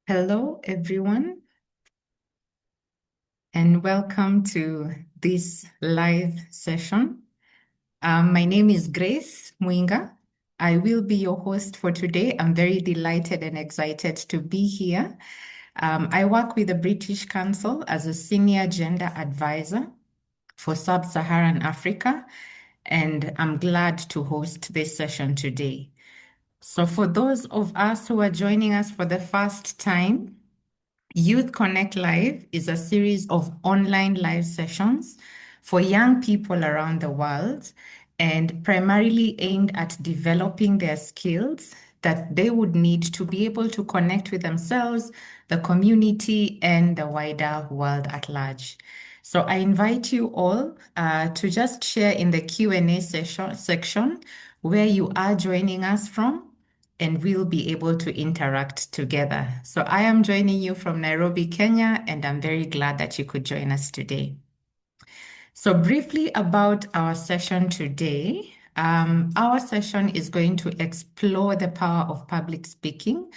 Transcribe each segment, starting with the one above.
Hello, everyone, and welcome to this live session. My name is Grace Mwinga. I will be your host for today. I'm very delighted and excited to be here. I work with the British Council as a senior gender advisor for Sub-Saharan Africa, and I'm glad to host this session today. So for those of us who are joining us for the first time, Youth Connect Live is a series of online live sessions for young people around the world and primarily aimed at developing their skills that they would need to be able to connect with themselves, the community, and the wider world at large. So I invite you all to just share in the Q&A section where you are joining us from, and we'll be able to interact together. So I am joining you from Nairobi, Kenya, and I'm very glad that you could join us today. So briefly about our session today, our session is going to explore the power of public speaking.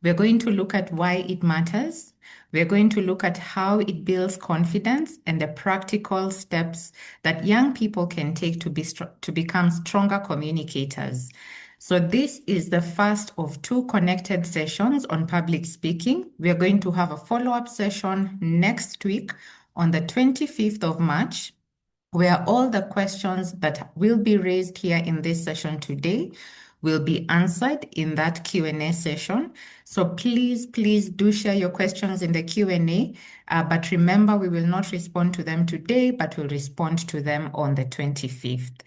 We're going to look at why it matters. We're going to look at how it builds confidence and the practical steps that young people can take to become stronger communicators. So this is the first of two connected sessions on public speaking. We're going to have a follow-up session next week on the 25th of March, where all the questions that will be raised here in this session today will be answered in that Q&A session. So please do share your questions in the Q&A, but remember, we will not respond to them today, but we'll respond to them on the 25th.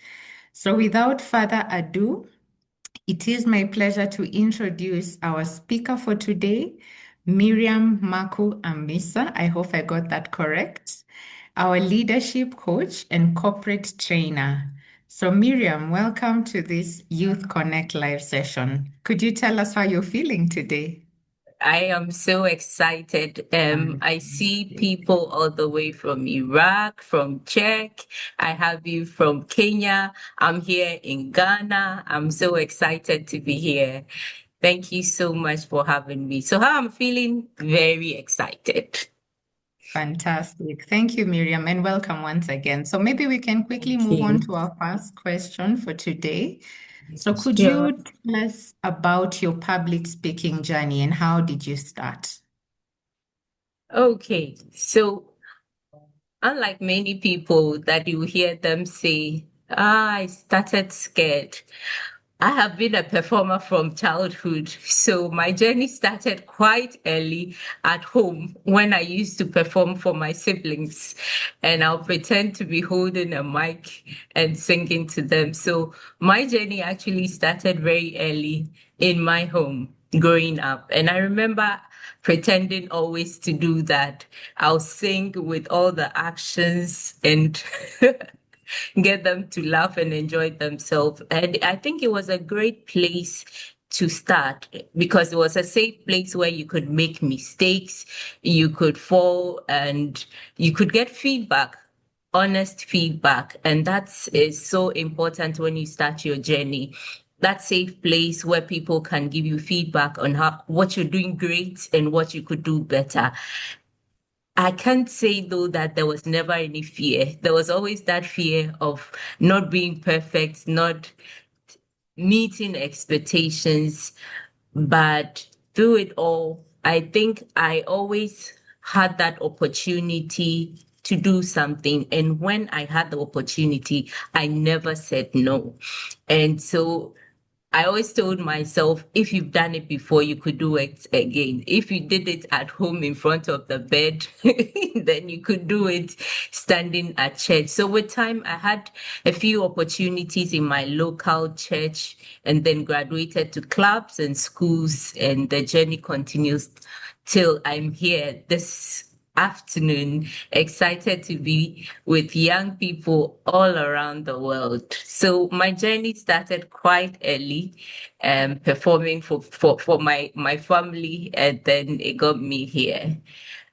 So without further ado, it is my pleasure to introduce our speaker for today, Miriam Maku Amisa. I hope I got that correct. Our leadership coach and corporate trainer. So Miriam, welcome to this Youth Connect live session. Could you tell us how you're feeling today? I am so excited. I see people all the way from Iraq, from Czech. I have you from Kenya. I'm here in Ghana. I'm so excited to be here. Thank you so much for having me. So how I'm feeling? Very excited. Fantastic. Thank you, Miriam, and welcome once again. So maybe we can quickly Thank move on you. to our first question for today. So could Sure. you tell us about your public speaking journey and how did you start? Okay. So unlike many people that you hear them say, I started scared. I have been a performer from childhood, so my journey started quite early at home when I used to perform for my siblings, and I'll pretend to be holding a mic and singing to them. So my journey actually started very early in my home growing up, and I remember pretending always to do that. I'll sing with all the actions and get them to laugh and enjoy themselves. And I think it was a great place to start because it was a safe place where you could make mistakes, you could fall, and you could get feedback, honest feedback. And that is so important when you start your journey. That safe place where people can give you feedback on how what you're doing great and what you could do better. I can't say though that there was never any fear. There was always that fear of not being perfect, not meeting expectations. But through it all, I think I always had that opportunity to do something. And when I had the opportunity, I never said no. And so I always told myself, if you've done it before, you could do it again. If you did it at home in front of the bed, then you could do it standing at church. So with time, I had a few opportunities in my local church and then graduated to clubs and schools, and the journey continues till I'm here this afternoon, excited to be with young people all around the world. So my journey started quite early, performing for my family, and then it got me here.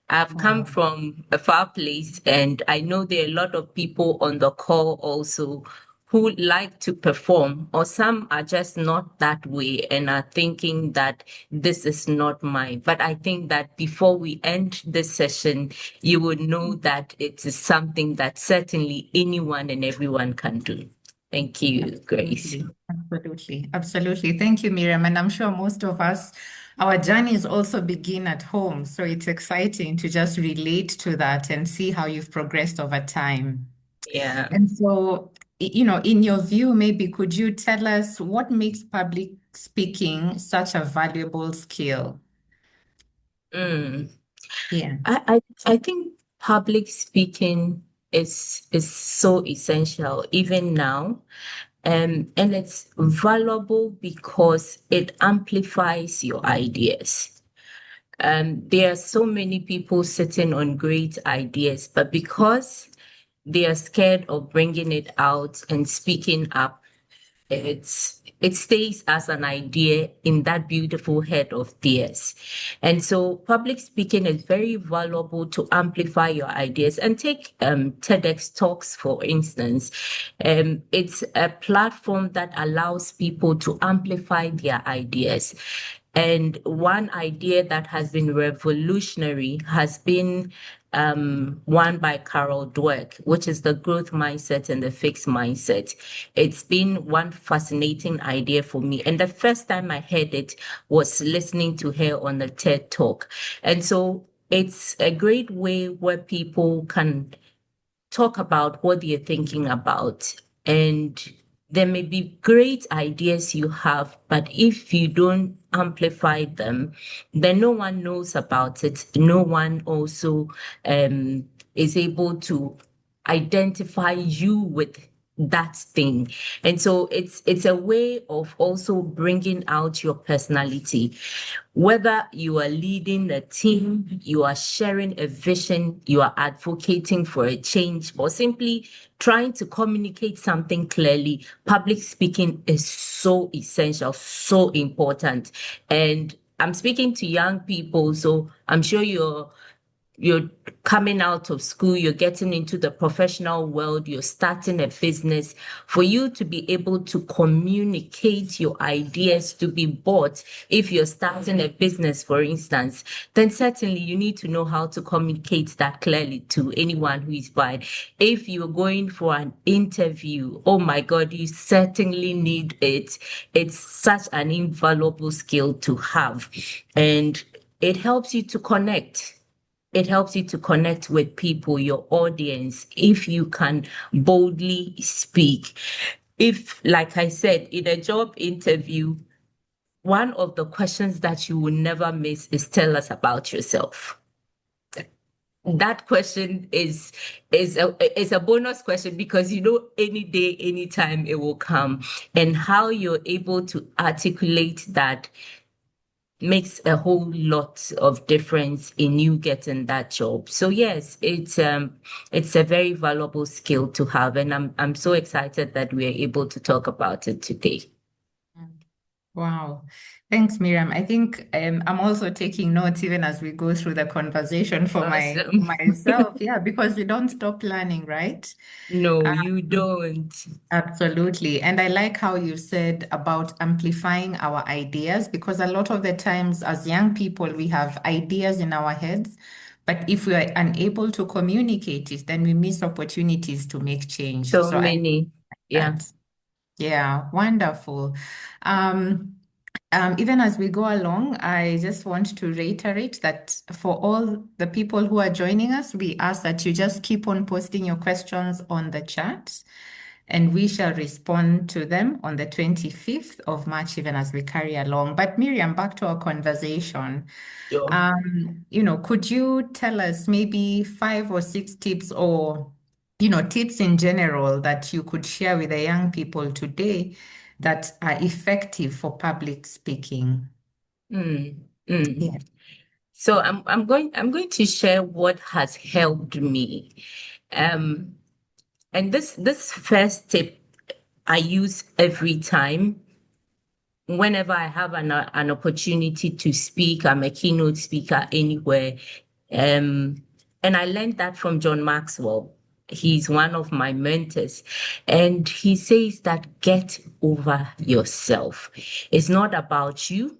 I've come Wow. from a far place, and I know there are a lot of people on the call also who like to perform, or some are just not that way and are thinking that this is not mine. But I think that before we end this session, you would know that it is something that certainly anyone and everyone can do. Thank you, Grace. Absolutely. Absolutely. Absolutely. Thank you, Miriam. And I'm sure most of us, our journeys also begin at home. So it's exciting to just relate to that and see how you've progressed over time. Yeah. And so, in your view, maybe could you tell us what makes public speaking such a valuable skill? Mm. Yeah. I think public speaking is so essential even now. And it's valuable because it amplifies your ideas. There are so many people sitting on great ideas, but because they are scared of bringing it out and speaking up, it stays as an idea in that beautiful head of theirs. And so public speaking is very valuable to amplify your ideas. And take TEDx talks, for instance. It's a platform that allows people to amplify their ideas. And one idea that has been revolutionary has been one by Carol Dweck, which is the growth mindset and the fixed mindset. It's been one fascinating idea for me. And the first time I heard it was listening to her on the TED Talk. And so it's a great way where people can talk about what you're thinking about. And there may be great ideas you have, but if you don't amplify them, then no one knows about it. No one also is able to identify you with that thing. And so it's a way of also bringing out your personality. Whether you are leading a team, you are sharing a vision, you are advocating for a change, or simply trying to communicate something clearly, public speaking is so essential, so important. And I'm speaking to young people, so I'm sure you're coming out of school, you're getting into the professional world, you're starting a business. For you to be able to communicate your ideas to be bought, if you're starting a business, for instance, then certainly you need to know how to communicate that clearly to anyone who is buying. If you're going for an interview, oh my God, you certainly need it. It's such an invaluable skill to have. And it helps you to connect. It helps you to connect with people, your audience, if you can boldly speak. If, like I said, in a job interview, one of the questions that you will never miss is tell us about yourself. That question is a bonus question because you know any day, anytime it will come, and how you're able to articulate that makes a whole lot of difference in you getting that job. So yes, it's a very valuable skill to have, and I'm so excited that we are able to talk about it today. Wow. Thanks, Miriam. I think I'm also taking notes even as we go through the conversation for Awesome. myself. Yeah, because we don't stop learning, right? No, you don't. Absolutely. And I like how you said about amplifying our ideas, because a lot of the times as young people, we have ideas in our heads, but if we are unable to communicate it, then we miss opportunities to make change. So So I like many. Yeah. that. Yeah, wonderful. Um, Even as we go along, I just want to reiterate that for all the people who are joining us, we ask that you just keep on posting your questions on the chat, and we shall respond to them on the 25th of March, even as we carry along. But Miriam, back to our conversation. Sure. Could you tell us maybe 5 or 6 tips or, tips in general that you could share with the young people today that are effective for public speaking? Mm, mm. Yeah. So I'm going to share what has helped me. Um, and this first tip I use every time whenever I have an opportunity to speak. I'm a keynote speaker anywhere. And I learned that from John Maxwell. He's one of my mentors. And he says that get over yourself. It's not about you.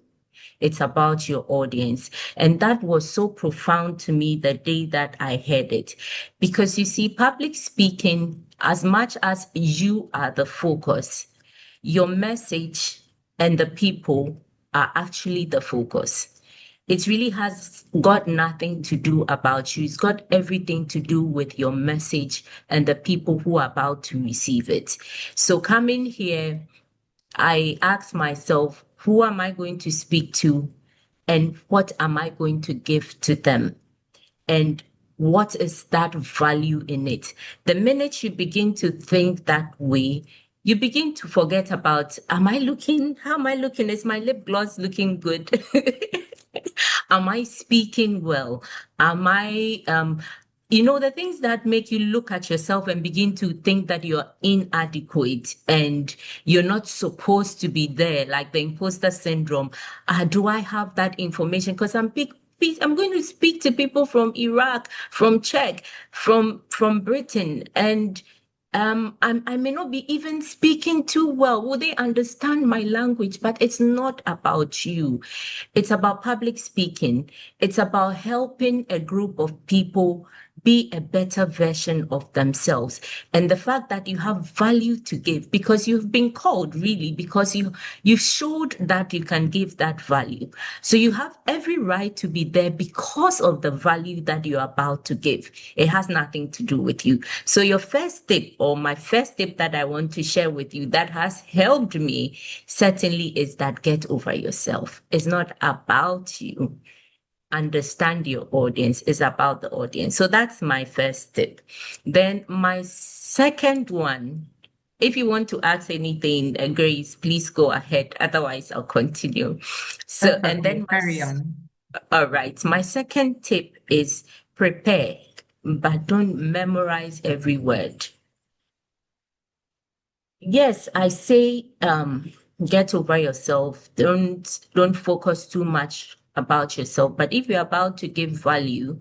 It's about your audience. And that was so profound to me the day that I heard it. Because you see, public speaking, as much as you are the focus, your message and the people are actually the focus. It really has got nothing to do about you. It's got everything to do with your message and the people who are about to receive it. So coming here, I asked myself, who am I going to speak to and what am I going to give to them? And what is that value in it? The minute you begin to think that way, you begin to forget about, how am I looking? Is my lip gloss looking good? Am I speaking well? Am I, the things that make you look at yourself and begin to think that you're inadequate and you're not supposed to be there, like the imposter syndrome. Do I have that information? Because I'm going to speak to people from Iraq, from Czech, from Britain, and I may not be even speaking too well. Will they understand my language? But it's not about you. It's about public speaking. It's about helping a group of people be a better version of themselves. And the fact that you have value to give because you've been called really because you showed that you can give that value. So you have every right to be there because of the value that you're about to give. It has nothing to do with you. So your first tip or my first tip that I want to share with you that has helped me certainly is that get over yourself. It's not about you. Understand your audience. Is about the audience. So that's my first tip. Then my second one, if you want to ask anything, Grace, please go ahead. Otherwise, I'll continue. So, That's and okay. then Carry on. all right, my second tip is prepare, but don't memorize every word. Yes, I say get over yourself. Don't focus too much about yourself. But if you're about to give value,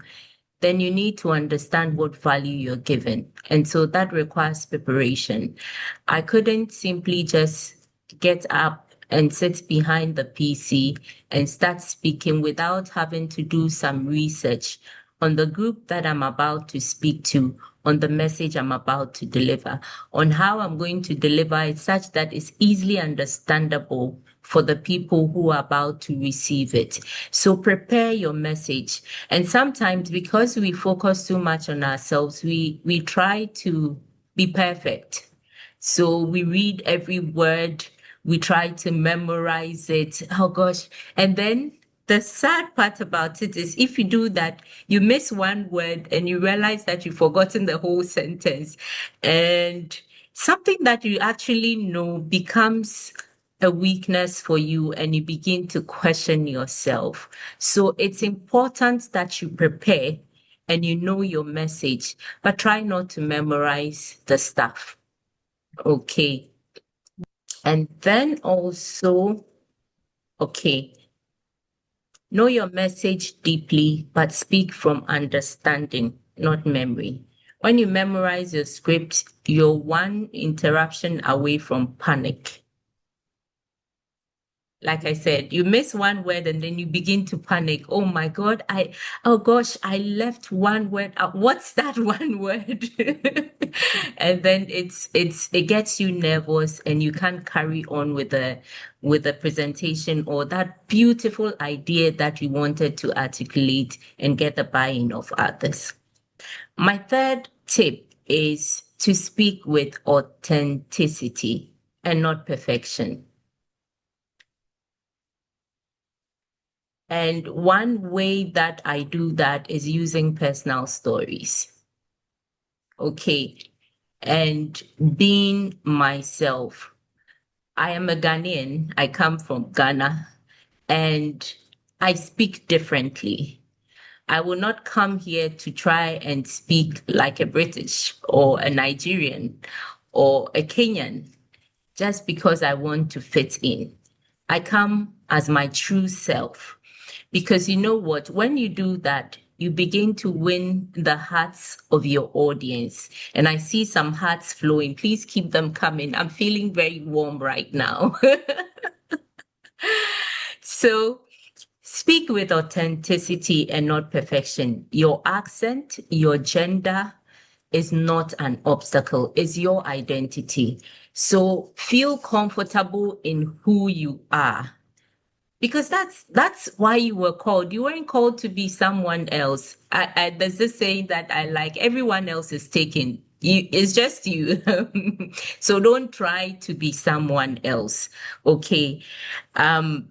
then you need to understand what value you're given. And so that requires preparation. I couldn't simply just get up and sit behind the PC and start speaking without having to do some research on the group that I'm about to speak to, on the message I'm about to deliver, on how I'm going to deliver it such that it's easily understandable for the people who are about to receive it. So prepare your message. And sometimes because we focus too much on ourselves, we try to be perfect. So we read every word, we try to memorize it. Oh gosh. And then the sad part about it is if you do that, you miss one word and you realize that you've forgotten the whole sentence. And something that you actually know becomes a weakness for you and you begin to question yourself. So it's important that you prepare and you know your message, but try not to memorize the stuff. Okay. And then also, okay, know your message deeply, but speak from understanding, not memory. When you memorize your script, you're one interruption away from panic. Like I said, you miss one word and then you begin to panic. Oh my God, oh gosh, I left one word out. What's that one word? And then it gets you nervous and you can't carry on with the presentation or that beautiful idea that you wanted to articulate and get the buy-in of others. My third tip is to speak with authenticity and not perfection. And one way that I do that is using personal stories. Okay. And being myself. I am a Ghanaian. I come from Ghana and I speak differently. I will not come here to try and speak like a British or a Nigerian or a Kenyan just because I want to fit in. I come as my true self. Because you know what? When you do that, you begin to win the hearts of your audience. And I see some hearts flowing. Please keep them coming. I'm feeling very warm right now. So speak with authenticity and not perfection. Your accent, your gender is not an obstacle, it's your identity. So feel comfortable in who you are because that's why you were called. You weren't called to be someone else. There's this saying that I like, everyone else is taken. It's just you. So don't try to be someone else. Okay. Um,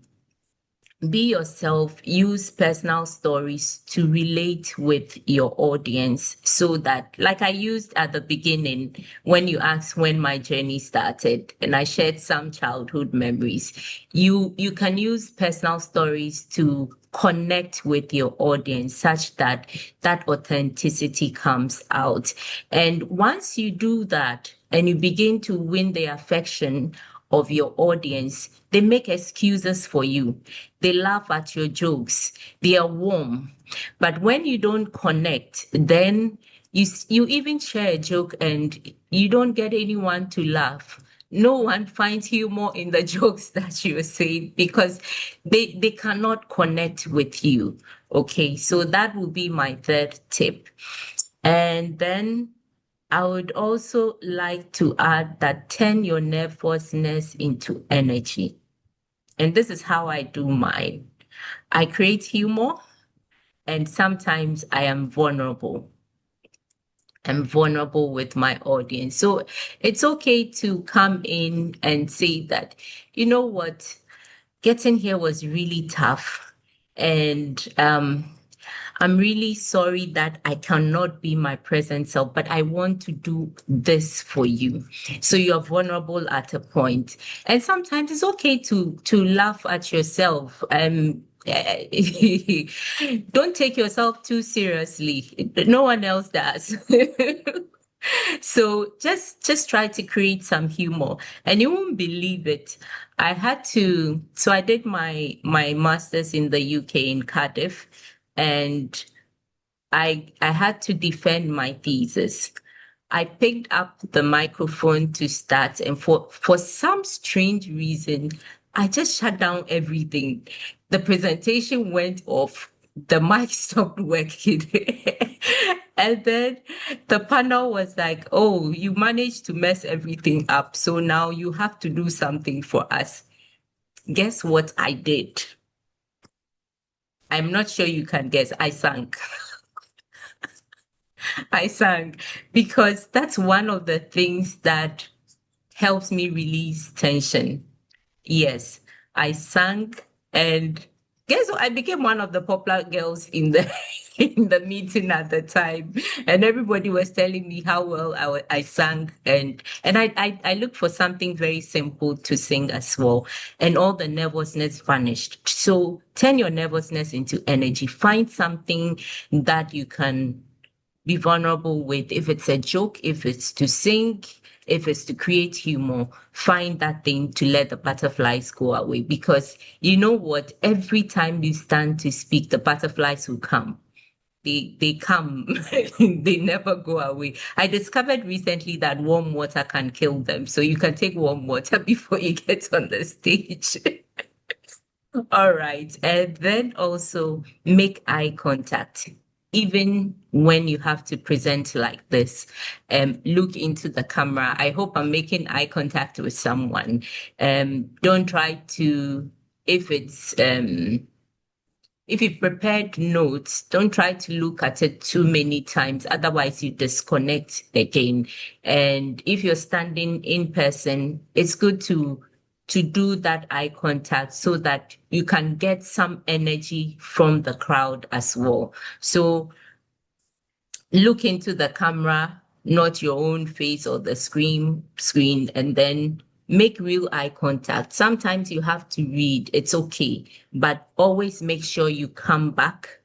be yourself, use personal stories to relate with your audience so that, like I used at the beginning, when you asked when my journey started and I shared some childhood memories, you can use personal stories to connect with your audience such that that authenticity comes out. And once you do that and you begin to win the affection of your audience, they make excuses for you. They laugh at your jokes. They are warm. But when you don't connect, then you even share a joke and you don't get anyone to laugh. No one finds humor in the jokes that you're saying because they cannot connect with you. Okay, so that will be my third tip. And then I would also like to add that turn your nervousness into energy. And this is how I do mine. I create humor and sometimes I am vulnerable. I'm vulnerable with my audience. So it's okay to come in and say that, you know what, getting here was really tough. And I'm really sorry that I cannot be my present self, but I want to do this for you. So you're vulnerable at a point. And sometimes it's okay to laugh at yourself. Don't take yourself too seriously. No one else does. So just try to create some humor and you won't believe it. I did my master's in the UK in Cardiff and I had to defend my thesis. I picked up the microphone to start, and for some strange reason, I just shut down everything. The presentation went off, the mic stopped working. And then the panel was like, "Oh, you managed to mess everything up. So now you have to do something for us." Guess what I did? I'm not sure you can guess. I sang. I sang because that's one of the things that helps me release tension. Yes, I sang and guess what? I became one of the popular girls in the in the meeting at the time, and everybody was telling me how well I sang, and I looked for something very simple to sing as well, and all the nervousness vanished. So turn your nervousness into energy. Find something that you can be vulnerable with. If it's a joke, if it's to sing, if it's to create humor, find that thing to let the butterflies go away. Because you know what? Every time you stand to speak, the butterflies will come. They come, they never go away. I discovered recently that warm water can kill them. So you can take warm water before you get on the stage. All right. And then also make eye contact. Even when you have to present like this, look into the camera. I hope I'm making eye contact with someone. Don't try to, if it's if you've prepared notes, don't try to look at it too many times. Otherwise, you disconnect again. And if you're standing in person, it's good to do that eye contact so that you can get some energy from the crowd as well. So look into the camera, not your own face or the screen, and then make real eye contact. Sometimes you have to read, it's okay, but always make sure you come back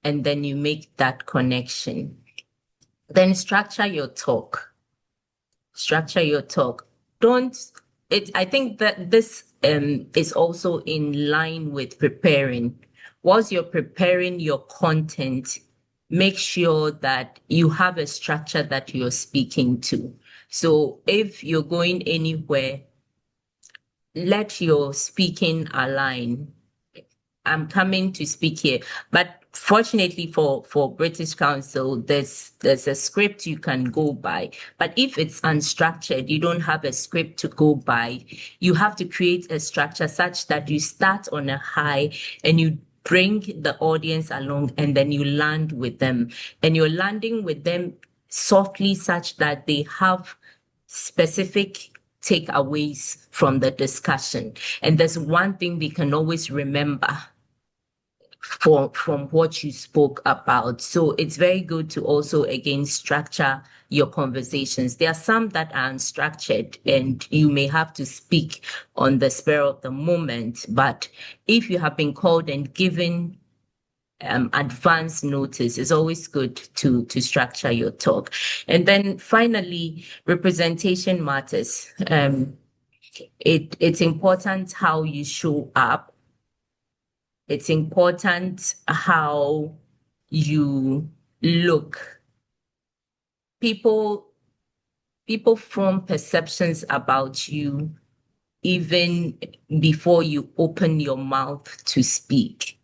and then you make that connection. Then structure your talk. Structure your talk. Don't it I think that this is also in line with preparing. Whilst you're preparing your content, make sure that you have a structure that you're speaking to. So if you're going anywhere, let your speaking align. I'm coming to speak here. But fortunately for British Council, there's a script you can go by. But if it's unstructured, you don't have a script to go by, you have to create a structure such that you start on a high and you bring the audience along and then you land with them. And you're landing with them softly such that they have specific takeaways from the discussion. And there's one thing they can always remember from what you spoke about. So it's very good to also again structure your conversations. There are some that are unstructured and you may have to speak on the spur of the moment. But if you have been called and given advance notice, it's always good to structure your talk. And then finally, representation matters. It's important how you show up. It's important how you look. People people form perceptions about you even before you open your mouth to speak.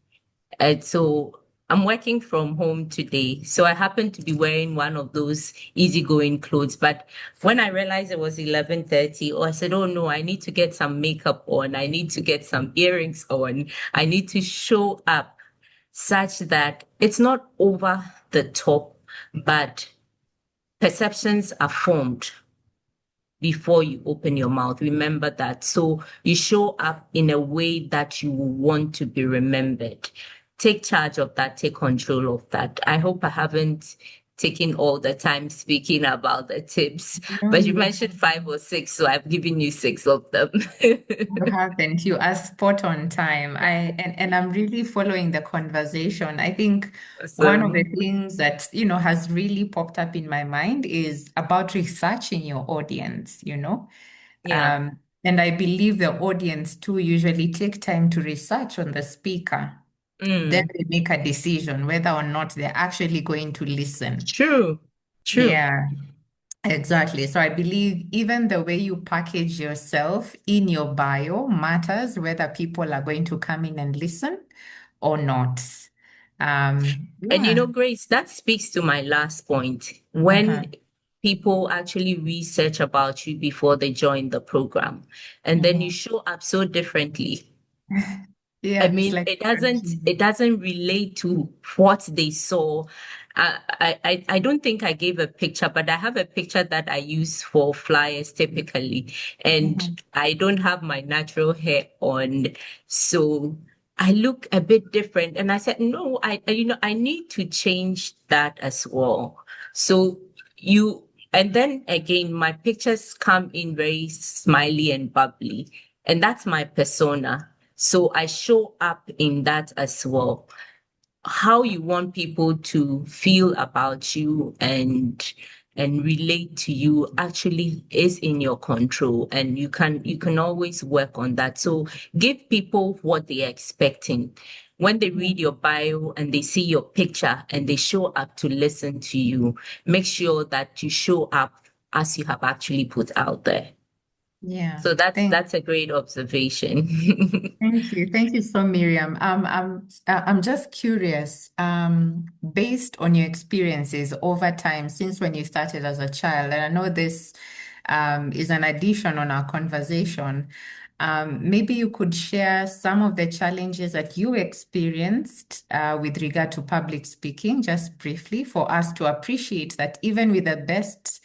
And so I'm working from home today. So I happen to be wearing one of those easygoing clothes. But when I realized it was 11:30, I said, oh no, I need to get some makeup on. I need to get some earrings on. I need to show up such that it's not over the top, but perceptions are formed before you open your mouth. Remember that. So you show up in a way that you want to be remembered. Take charge of that, take control of that. I hope I haven't taken all the time speaking about the tips, No, but you you mentioned five or six, so I've given you six of them. You haven't. You are spot on time. And I'm really following the conversation. I think one of the Awesome. things that, has really popped up in my mind is about researching your audience, Yeah. And I believe the audience too usually take time to research on the speaker. Then Mm. they make a decision whether or not they're actually going to listen. True. True. Yeah. Exactly. So I believe even the way you package yourself in your bio matters whether people are going to come in and listen or not. And Yeah. Grace, that speaks to my last point. Uh-huh. When people actually research about you before they join the program, and then you Mhm. show up so differently. I Yeah, it's mean, like it doesn't relate to what they saw. I don't think I gave a picture, but I have a picture that I use for flyers typically, and Mhm. I don't have my natural hair on, so I look a bit different. And I said, no, I need to change that as well. So you, and then again, my pictures come in very smiley and bubbly, and that's my persona. So I show up in that as well. How you want people to feel about you and relate to you actually is in your control, and you can always work on that. So give people what they're expecting. When they Yeah. read your bio and they see your picture and they show up to listen to you, make sure that you show up as you have actually put out there. Yeah. So that's Thank that's a great observation. Thank you. Thank you so, Miriam. I'm just curious, based on your experiences over time since when you started as a child, and I know this is an addition on our conversation. Maybe you could share some of the challenges that you experienced with regard to public speaking, just briefly, for us to appreciate that even with the best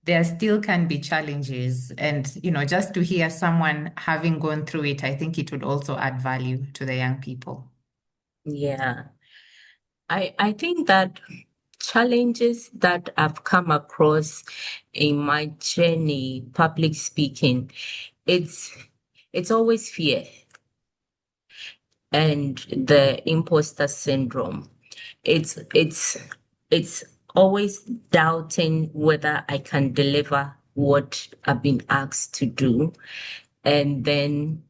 there still can be challenges. And, just to hear someone having gone through it, I think it would also add value to the young people. Yeah. I think that challenges that I've come across in my journey, public speaking, it's it's always fear and the imposter syndrome. It's always doubting whether I can deliver what I've been asked to do, and then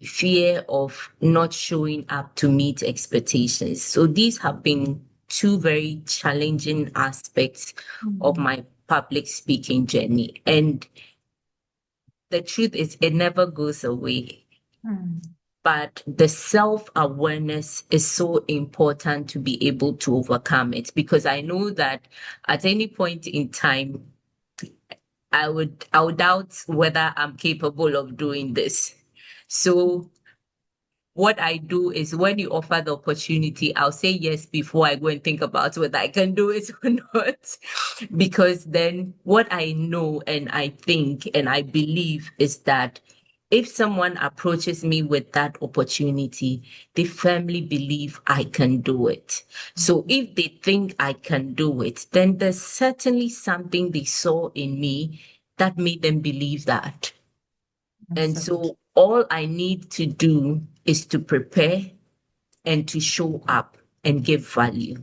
fear of not showing up to meet expectations. So these have been two very challenging aspects of Mm. my public speaking journey. And the truth is, it never goes away. Mm. But the self-awareness is so important to be able to overcome it, because I know that at any point in time, I would doubt whether I'm capable of doing this. So what I do is, when you offer the opportunity, I'll say yes before I go and think about whether I can do it or not. Because then what I know and I think and I believe is that if someone approaches me with that opportunity, they firmly believe I can do it. So if they think I can do it, then there's certainly something they saw in me that made them believe that. And Absolutely. so all I need to do is to prepare and to show up and give value.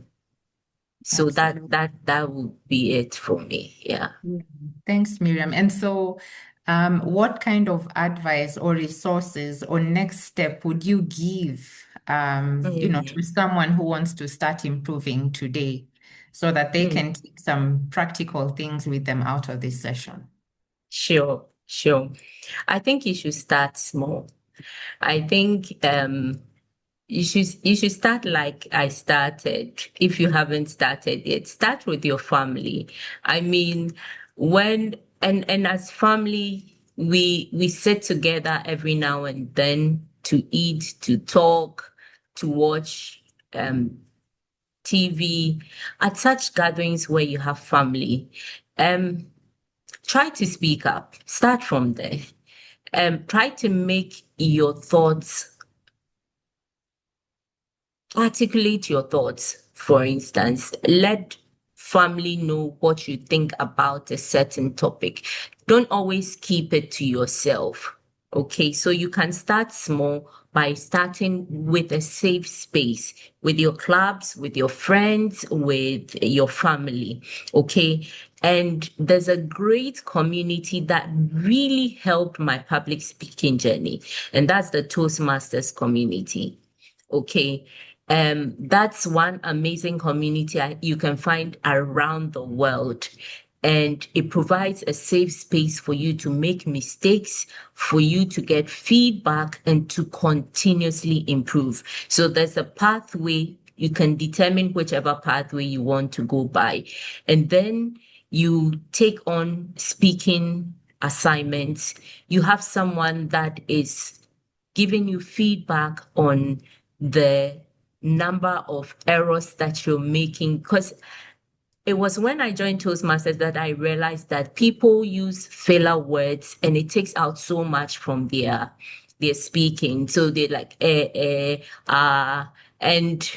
So that Absolutely. that that would be it for me. Yeah. Yeah. Thanks, Miriam. And so, what kind of advice or resources or next step would you give, to Mm, someone who wants to start improving today so that they mm. can take some practical things with them out of this session? Sure, sure. I think you should start small. I think you should start like I started. If you haven't started yet, start with your family. I mean, when and as family, we sit together every now and then to eat, to talk, to watch TV. At such gatherings where you have family, um, try to speak up. Start from there. Try to make your thoughts, articulate your thoughts. For instance, let family know what you think about a certain topic. Don't always keep it to yourself. Okay, so you can start small by starting with a safe space with your clubs, with your friends, with your family. Okay, and there's a great community that really helped my public speaking journey, and that's the Toastmasters community. Okay. That's one amazing community you can find around the world. And it provides a safe space for you to make mistakes, for you to get feedback, and to continuously improve. So there's a pathway. You can determine whichever pathway you want to go by. And then you take on speaking assignments. You have someone that is giving you feedback on the number of errors that you're making. Because it was when I joined Toastmasters that I realized that people use filler words and it takes out so much from their speaking. So they're like and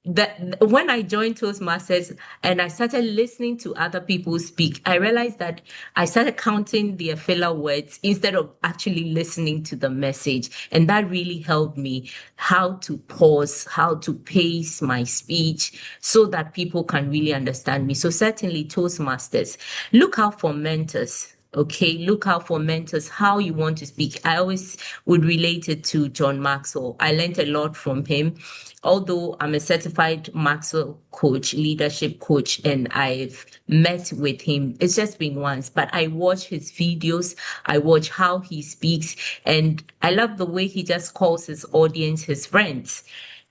that when I joined Toastmasters and I started listening to other people speak, I realized that I started counting their filler words instead of actually listening to the message. And that really helped me how to pause, how to pace my speech so that people can really understand me. So certainly Toastmasters, look out for mentors. Okay, look out for mentors, how you want to speak. I always would relate it to John Maxwell. I learned a lot from him. Although I'm a certified Maxwell coach, leadership coach, and I've met with him. It's just been once, but I watch his videos, I watch how he speaks, and I love the way he just calls his audience his friends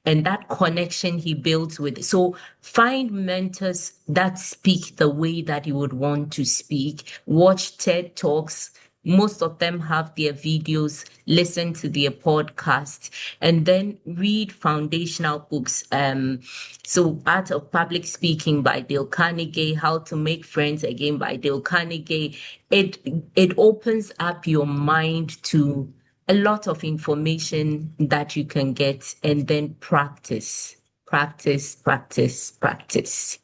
and that connection he builds with. So find mentors that speak the way that you would want to speak. Watch TED Talks. Most of them have their videos, listen to their podcast, and then read foundational books. So Art of Public Speaking by Dale Carnegie, How to Make Friends Again by Dale Carnegie. It it opens up your mind to a lot of information that you can get, and then practice, practice, practice, practice.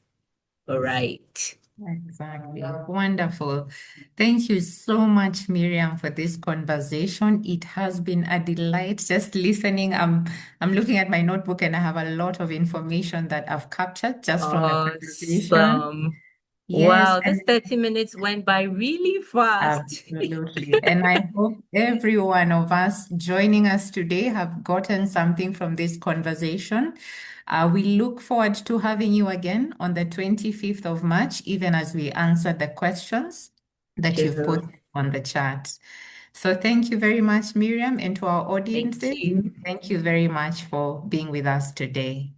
All right. Exactly. Wonderful. Thank you so much, Miriam, for this conversation. It has been a delight just listening. I'm looking at my notebook and I have a lot of information that I've captured just from the conversation. Awesome. Yes, Wow, this and 30 minutes went by really fast. absolutely. And I hope every one of us joining us today have gotten something from this conversation. We look forward to having you again on the 25th of March, even as we answer the questions that you've put Sure. on the chat. So thank you very much, Miriam, and to our Thank audiences, you. thank you very much for being with us today.